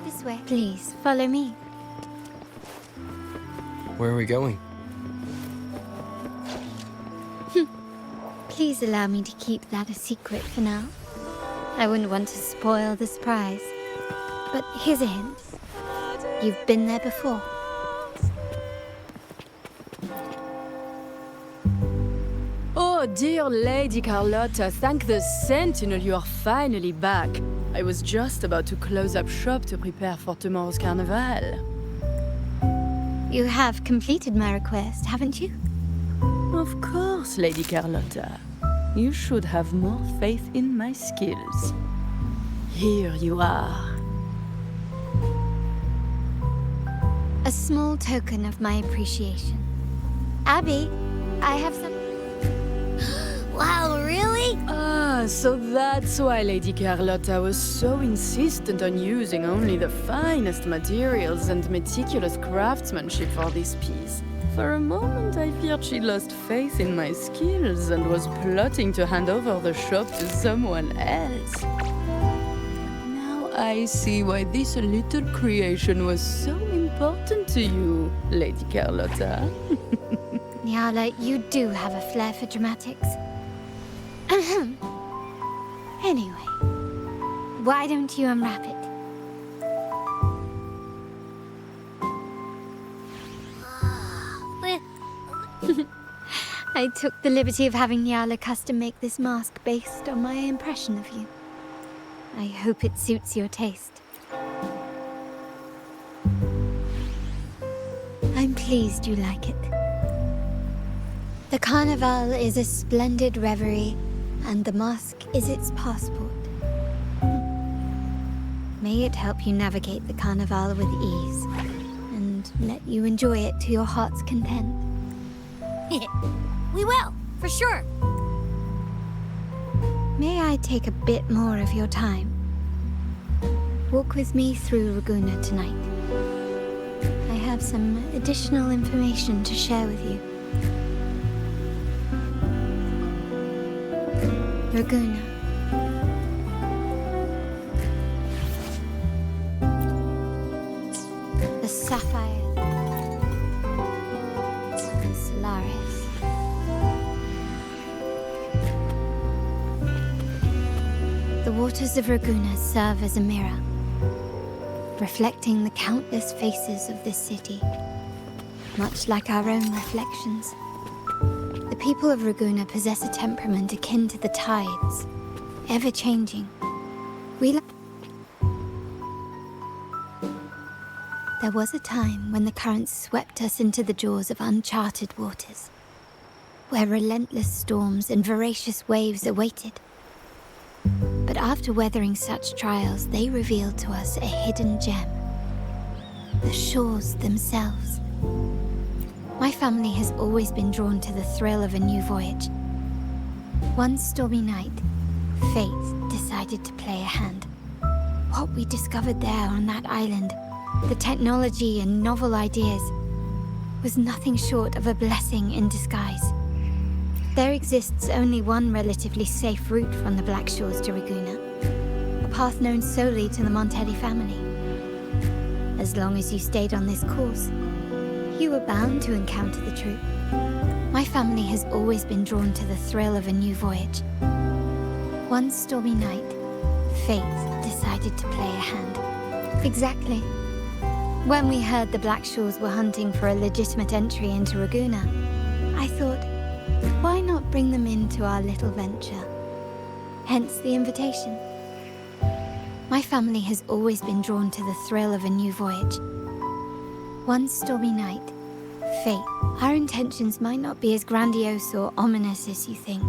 This way. Please, follow me. Where are we going? Please allow me to keep that a secret for now. I wouldn't want to spoil the surprise. But here's a hint. You've been there before. Oh, dear Lady Carlotta, thank the Sentinel you are finally back. I was just about to close up shop to prepare for tomorrow's carnival. You have completed my request, haven't you? Of course, Lady Carlotta. You should have more faith in my skills. Here you are. A small token of my appreciation. Abby, I have some... Wow, really? Ah, so that's why Lady Carlotta was so insistent on using only the finest materials and meticulous craftsmanship for this piece. For a moment, I feared she lost faith in my skills and was plotting to hand over the shop to someone else. Now I see why this little creation was so important to you, Lady Carlotta. Nyala, you do have a flair for dramatics. Anyway, why don't you unwrap it? I took the liberty of having Yala custom make this mask based on my impression of you. I hope it suits your taste. I'm pleased you like it. The Carnival is a splendid reverie, and the mask is its passport. May it help you navigate the Carnival with ease, and let you enjoy it to your heart's content. We will, for sure. May I take a bit more of your time? Walk with me through Raguena tonight. I have some additional information to share with you. Raguena. The Sapphire. Solaris. The waters of Raguena serve as a mirror, reflecting the countless faces of this city, much like our own reflections. The people of Raguena possess a temperament akin to the tides, ever-changing. There was a time when the currents swept us into the jaws of uncharted waters, where relentless storms and voracious waves awaited. But after weathering such trials, they revealed to us a hidden gem: the shores themselves. My family has always been drawn to the thrill of a new voyage. One stormy night, fate decided to play a hand. What we discovered there on that island, the technology and novel ideas, was nothing short of a blessing in disguise. There exists only one relatively safe route from the Black Shores to Raguena, a path known solely to the Montelli family. As long as you stayed on this course, you were bound to encounter the truth. My family has always been drawn to the thrill of a new voyage. One stormy night, fate decided to play a hand. Exactly. When we heard the Black Shores were hunting for a legitimate entry into Raguena, I thought, why not bring them into our little venture? Hence the invitation. My family has always been drawn to the thrill of a new voyage. One stormy night, fate. Our intentions might not be as grandiose or ominous as you think.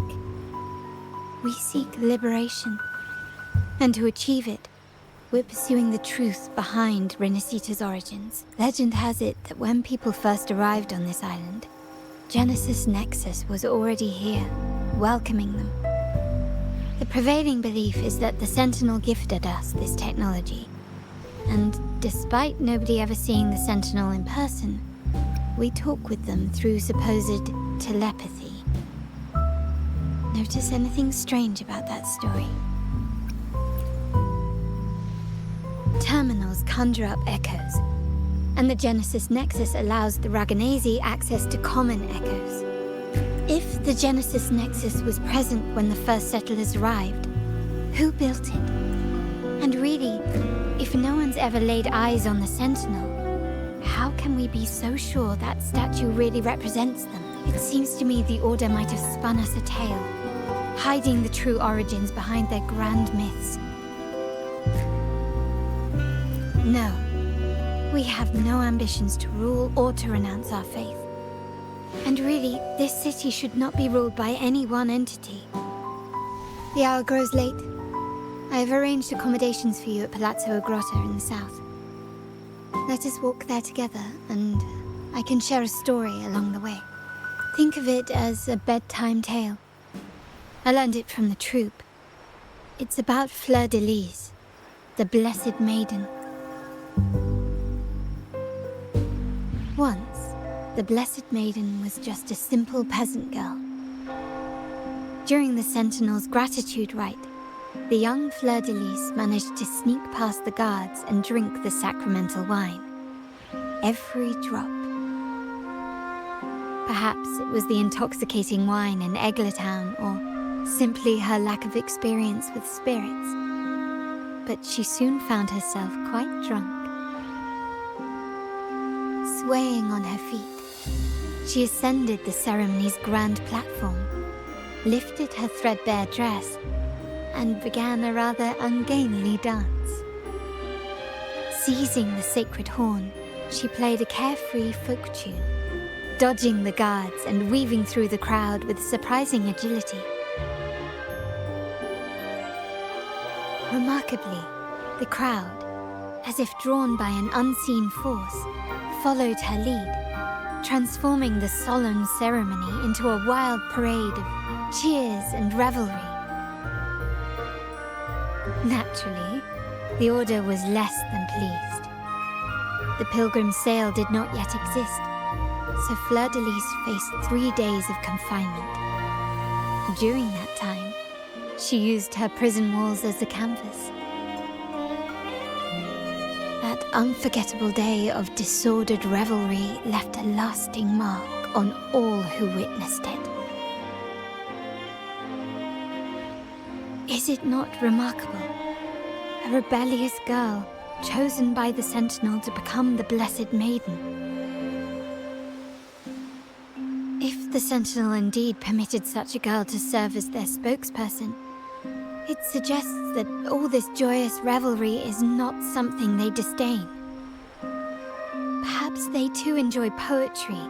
We seek liberation. And to achieve it, we're pursuing the truth behind Renacita's origins. Legend has it that when people first arrived on this island, Genesis Nexus was already here, welcoming them. The prevailing belief is that the Sentinel gifted us this technology. And despite nobody ever seeing the Sentinel in person, we talk with them through supposed telepathy. Notice anything strange about that story? Terminals conjure up echoes, and the Genesis Nexus allows the Raganese access to common echoes. If the Genesis Nexus was present when the first settlers arrived, who built it? And really, if no one's ever laid eyes on the Sentinel, how can we be so sure that statue really represents them? It seems to me the Order might have spun us a tale, hiding the true origins behind their grand myths. No, we have no ambitions to rule or to renounce our faith. And really, this city should not be ruled by any one entity. The hour grows late. I have arranged accommodations for you at Palazzo Agrotta in the south. Let us walk there together, and I can share a story along the way. Think of it as a bedtime tale. I learned it from the troupe. It's about Fleur de Lis, the Blessed Maiden. Once, the Blessed Maiden was just a simple peasant girl. During the Sentinel's gratitude rite, the young Fleur de Lis managed to sneak past the guards and drink the sacramental wine. Every drop. Perhaps it was the intoxicating wine in Eglatown, or simply her lack of experience with spirits. But she soon found herself quite drunk. Swaying on her feet, She ascended the ceremony's grand platform, lifted her threadbare dress, and began a rather ungainly dance. Seizing the sacred horn, she played a carefree folk tune, dodging the guards and weaving through the crowd with surprising agility. Remarkably, the crowd, as if drawn by an unseen force, followed her lead, transforming the solemn ceremony into a wild parade of cheers and revelry. Naturally, the Order was less than pleased. The Pilgrim's Sale did not yet exist, so Fleur-de-Lis faced 3 days of confinement. During that time, she used her prison walls as a canvas. That unforgettable day of disordered revelry left a lasting mark on all who witnessed it. Is it not remarkable? A rebellious girl, chosen by the Sentinel to become the Blessed Maiden. If the Sentinel indeed permitted such a girl to serve as their spokesperson, it suggests that all this joyous revelry is not something they disdain. Perhaps they too enjoy poetry,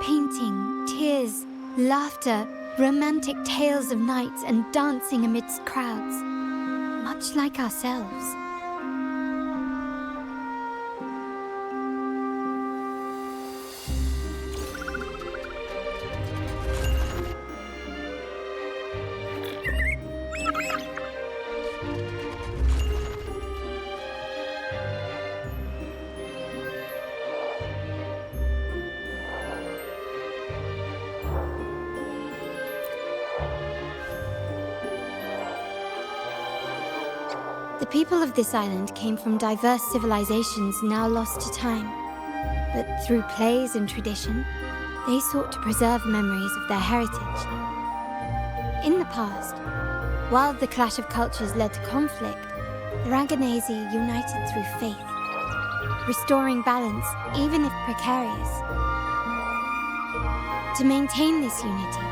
painting, tears, laughter, romantic tales of knights, and dancing amidst crowds, much like ourselves. The people of this island came from diverse civilizations now lost to time, but through plays and tradition, they sought to preserve memories of their heritage. In the past, while the clash of cultures led to conflict, the Raganese united through faith, restoring balance even if precarious. To maintain this unity,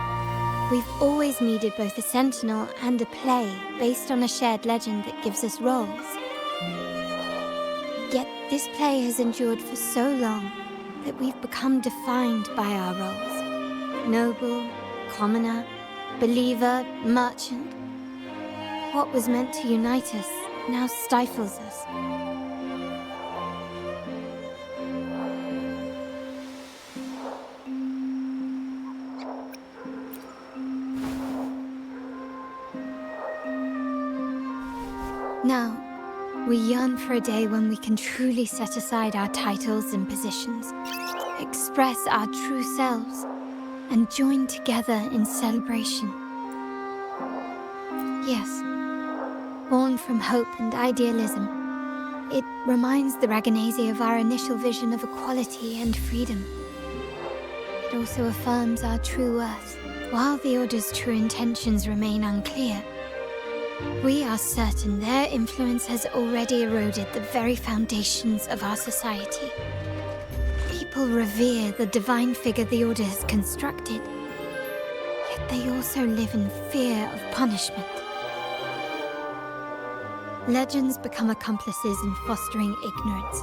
we've always needed both a sentinel and a play based on a shared legend that gives us roles. Yet this play has endured for so long that we've become defined by our roles. Noble, commoner, believer, merchant. What was meant to unite us now stifles us. Now, we yearn for a day when we can truly set aside our titles and positions, express our true selves, and join together in celebration. Yes, born from hope and idealism, it reminds the Raganese of our initial vision of equality and freedom. It also affirms our true worth. While the Order's true intentions remain unclear, we are certain their influence has already eroded the very foundations of our society. People revere the divine figure the Order has constructed, yet they also live in fear of punishment. Legends become accomplices in fostering ignorance,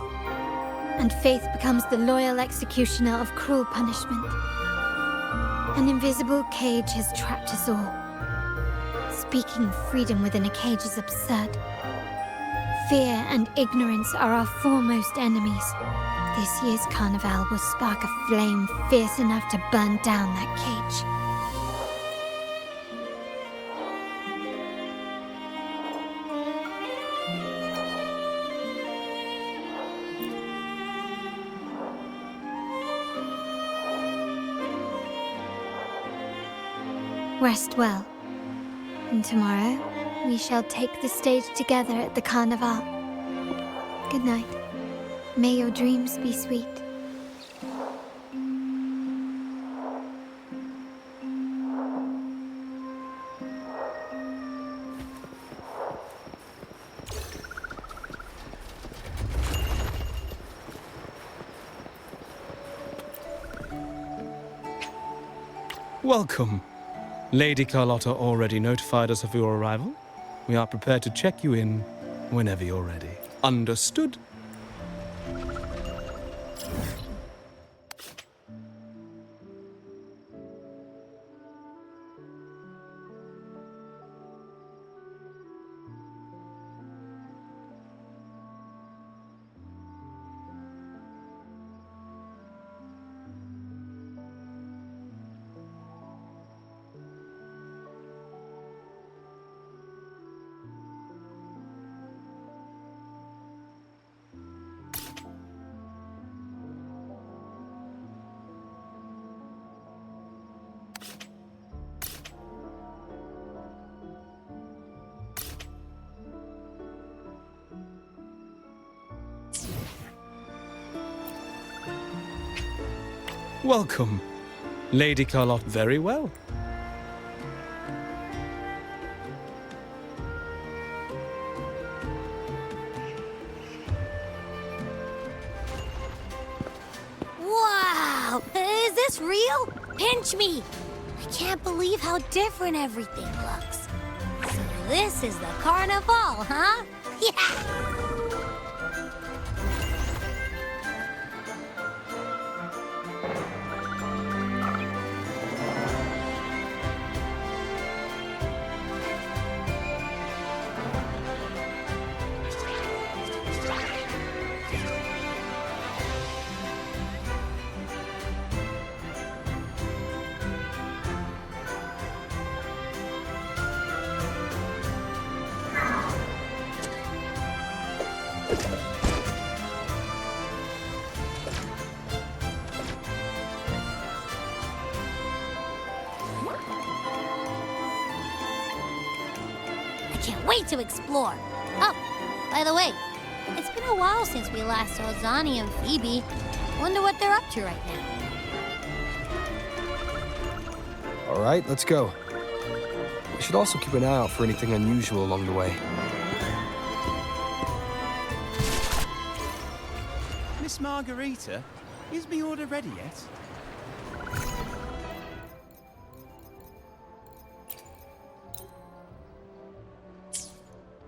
and faith becomes the loyal executioner of cruel punishment. An invisible cage has trapped us all. Speaking of freedom within a cage is absurd. Fear and ignorance are our foremost enemies. This year's carnival will spark a flame fierce enough to burn down that cage. Rest well. And tomorrow, we shall take the stage together at the Carnival. Good night. May your dreams be sweet. Welcome. Lady Carlotta already notified us of your arrival. We are prepared to check you in whenever you're ready. Understood? Welcome. Lady Carlotta, very well. Wow! Is this real? Pinch me! I can't believe how different everything looks. So this is the carnival, huh? Yeah! Can't wait to explore. Oh, by the way, it's been a while since we last saw Zani and Phoebe. Wonder what they're up to right now. All right, let's go. We should also keep an eye out for anything unusual along the way. Miss Margarita, is me order ready yet?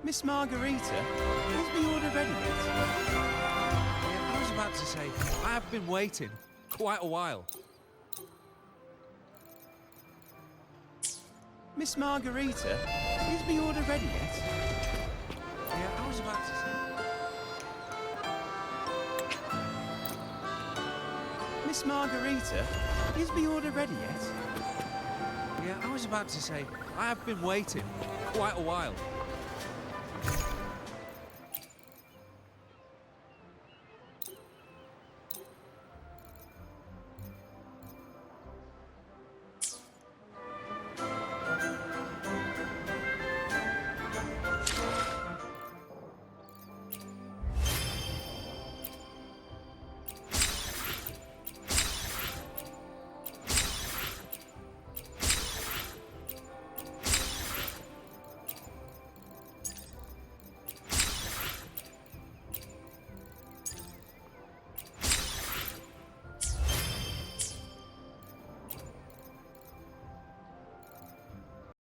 Miss Margarita, is me order ready yet? I was about to say, I have been waiting quite a while. Miss Margarita, is me order ready yet? Yeah, I was about to say. Miss Margarita, is me order ready yet? Yeah, I was about to say, I have been waiting quite a while.